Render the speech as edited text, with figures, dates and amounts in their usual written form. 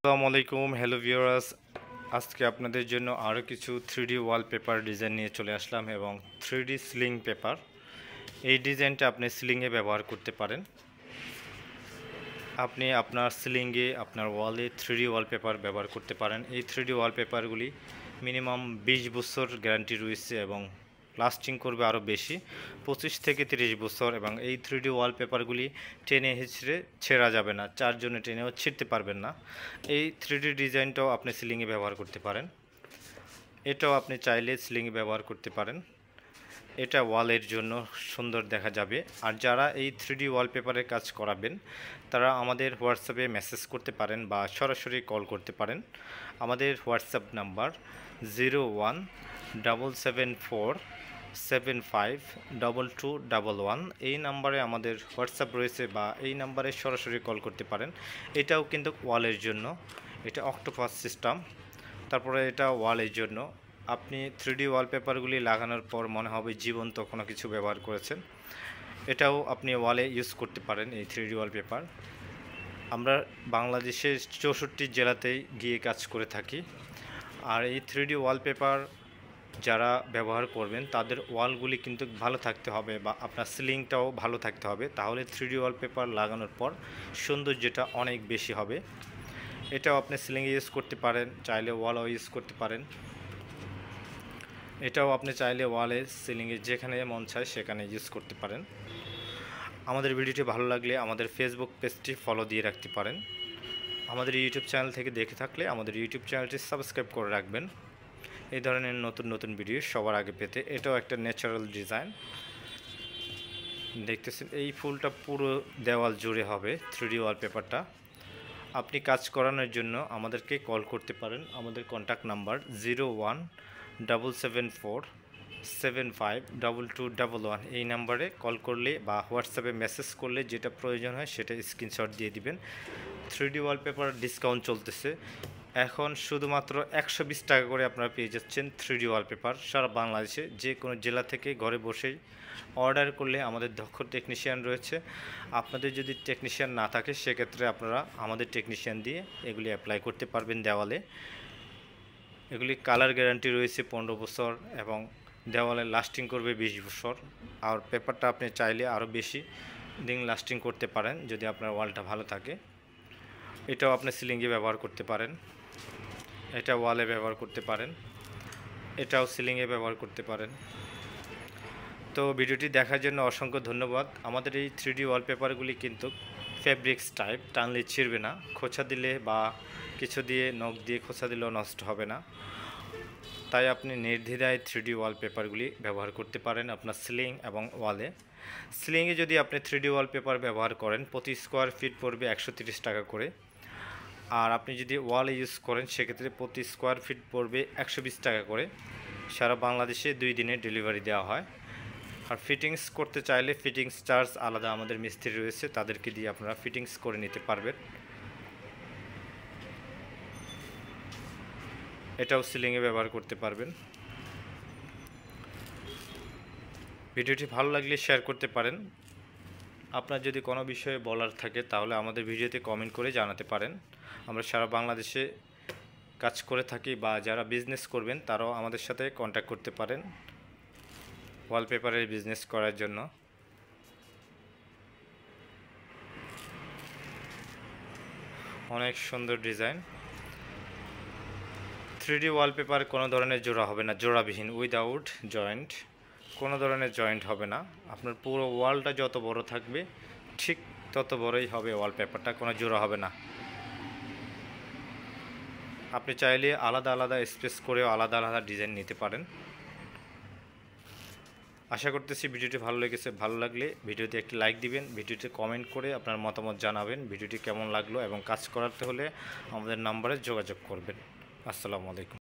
আসসালামু আলাইকুম, hello viewers. আজকে আপনাদের জন্য আরও কিছু 3D ওয়ালপেপার ডিজাইন নিয়ে চলে আসলাম এবং 3D সিলিং পেপার। এই ডিজাইনটা আপনি সিলিংয়ে ব্যবহার করতে পারেন। আপনি আপনার সিলিংয়ে, আপনার ওয়ালে 3D ওয়ালপেপার ব্যবহার করতে পারেন। এই 3D ওয়ালপেপারগুলি মিনিমাম 20 বছর গ্যারান্টি রয়েছে এবং লাস্টিং করবে আরও বেশি, 25 থেকে 30 বছর। এবং এই 3D ওয়ালপেপারগুলি টেনে হিঁচড়ে ছেঁড়া যাবে না, চারজনে টেনেও ছিঁড়তে পারবেন না। এই 3D ডিজাইনটাও আপনি সিলিংয়ে ব্যবহার করতে পারেন। এটাও আপনি চাইলে সিলিংয়ে ব্যবহার করতে পারেন। এটা ওয়ালের জন্য সুন্দর দেখা যাবে। আর যারা এই 3D ওয়ালপেপারের কাজ করাবেন তারা আমাদের হোয়াটসঅ্যাপে মেসেজ করতে পারেন বা সরাসরি কল করতে পারেন। আমাদের হোয়াটসঅ্যাপ নাম্বার 0177475221। এই নাম্বারে আমাদের হোয়াটসঅ্যাপ রয়েছে বা এই নাম্বারে সরাসরি কল করতে পারেন। এটাও কিন্তু ওয়ালের জন্য, এটা অক্টোপাস সিস্টেম। তারপরে এটা ওয়ালের জন্য আপনি 3D ওয়ালপেপারগুলি লাগানোর পর মনে হবে জীবন্ত কোনো কিছু ব্যবহার করেছেন। এটাও আপনি ওয়ালে ইউজ করতে পারেন। এই 3D ওয়ালপেপার আমরা বাংলাদেশের 64 জেলাতেই গিয়ে কাজ করে থাকি। আর এই 3D ওয়ালপেপার যারা ব্যবহার করবেন তাদের ওয়ালগুলি কিন্তু ভালো থাকতে হবে বা আপনার সিলিংটাও ভালো থাকতে হবে, তাহলে 3D ওয়ালপেপার লাগানোর পর সৌন্দর্যটা অনেক বেশি হবে। এটাও আপনি সিলিংয়ে ইউজ করতে পারেন, চাইলে ওয়ালও ইউজ করতে পারেন। এটাও আপনি চাইলে ওয়ালে, সিলিংয়ে, যেখানে মন চায় সেখানে ইউজ করতে পারেন। আমাদের ভিডিওটি ভালো লাগলে আমাদের ফেসবুক পেজটি ফলো দিয়ে রাখতে পারেন। আমাদের ইউটিউব চ্যানেল থেকে দেখে থাকলে আমাদের ইউটিউব চ্যানেলটি সাবস্ক্রাইব করে রাখবেন এই ধরনের নতুন নতুন ভিডিও সবার আগে পেতে। এটাও একটা ন্যাচারাল ডিজাইন দেখতেছেন। এই ফুলটা পুরো দেওয়াল জুড়ে হবে 3D ওয়ালপেপারটা। আপনি কাজ করানোর জন্য আমাদেরকে কল করতে পারেন। আমাদের কন্ট্যাক্ট নাম্বার 0177475221। এই নাম্বারে কল করলে বা হোয়াটসঅ্যাপে মেসেজ করলে যেটা প্রয়োজন হয় সেটা স্ক্রিনশট দিয়ে দিবেন। 3D ওয়ালপেপার ডিসকাউন্ট চলতেছে এখন, শুধুমাত্র 120 টাকা করে আপনারা পেয়ে যাচ্ছেন 3D ওয়ালপেপার সারা বাংলাদেশে। যে কোনো জেলা থেকে ঘরে বসেই অর্ডার করলে আমাদের দক্ষ টেকনিশিয়ান রয়েছে। আপনাদের যদি টেকনিশিয়ান না থাকে সেক্ষেত্রে আপনারা আমাদের টেকনিশিয়ান দিয়ে এগুলি অ্যাপ্লাই করতে পারবেন দেওয়ালে। এগুলি কালার গ্যারান্টি রয়েছে 15 বছর এবং দেওয়ালে লাস্টিং করবে 20 বছর। আর পেপারটা আপনি চাইলে আরও বেশি দিন লাস্টিং করতে পারেন যদি আপনার ওয়ালটা ভালো থাকে। এটাও আপনি সিলিংয়ে ব্যবহার করতে পারেন, এটা ওয়ালে ব্যবহার করতে পারেন, এটাও সিলিংয়ে ব্যবহার করতে পারেন। তো ভিডিওটি দেখার জন্য অসংখ্য ধন্যবাদ। আমাদের এই 3D ওয়ালপেপারগুলি কিন্তু ফেব্রিক্স টাইপ, টানলে ছিঁড়বে না, খোঁচা দিলে বা কিছু দিয়ে নখ দিয়ে খোঁচা দিলেও নষ্ট হবে না। তাই আপনি নির্দ্বিধায় 3D ওয়ালপেপারগুলি ব্যবহার করতে পারেন আপনার সিলিং এবং ওয়ালে। সিলিংয়ে যদি আপনি 3D ওয়ালপেপার ব্যবহার করেন প্রতি স্কোয়ার ফিট পড়বে 130 টাকা করে। আর আপনি যদি ওয়ালে ইউজ করেন সেক্ষেত্রে প্রতি স্কোয়ার ফিট পড়বে 120 টাকা করে। সারা বাংলাদেশে 2 দিনে ডেলিভারি দেওয়া হয়। আর ফিটিংস করতে চাইলে ফিটিংস চার্জ আলাদা, আমাদের মিস্ত্রি রয়েছে, তাদেরকে দিয়ে আপনারা ফিটিংস করে নিতে পারবেন। এটাও সিলিংয়ে ব্যবহার করতে পারবেন। ভিডিওটি ভালো লাগলে শেয়ার করতে পারেন। আপনার যদি কোনো বিষয়ে বলার থাকে তাহলে আমাদের ভিডিওতে কমেন্ট করে জানাতে পারেন। আমরা সারা বাংলাদেশে কাজ করে থাকি, বা যারা বিজনেস করবেন তারাও আমাদের সাথে কন্ট্যাক্ট করতে পারেন ওয়ালপেপারের বিজনেস করার জন্য। অনেক সুন্দর ডিজাইন। 3D ওয়ালপেপার কোনো ধরনের জোড়া হবে না, জোড়াবিহীন, উইদাউট জয়েন্ট, কোনো ধরনের জয়েন্ট হবে না। আপনার পুরো ওয়ালটা যত বড় থাকবে ঠিক তত বড়ই হবে ওয়ালপেপারটা, কোনো জোড়া হবে না। আপনি চাইলে আলাদা আলাদা স্পেস করেও আলাদা আলাদা ডিজাইন নিতে পারেন। আশা করতেছি ভিডিওটি ভালো লেগেছে। ভালো লাগলে ভিডিওতে একটি লাইক দিবেন, ভিডিওতে কমেন্ট করে আপনার মতামত জানাবেন ভিডিওটি কেমন লাগলো, এবং কাজ করাতে হলে আমাদের নাম্বারে যোগাযোগ করবেন। আসসালামু আলাইকুম।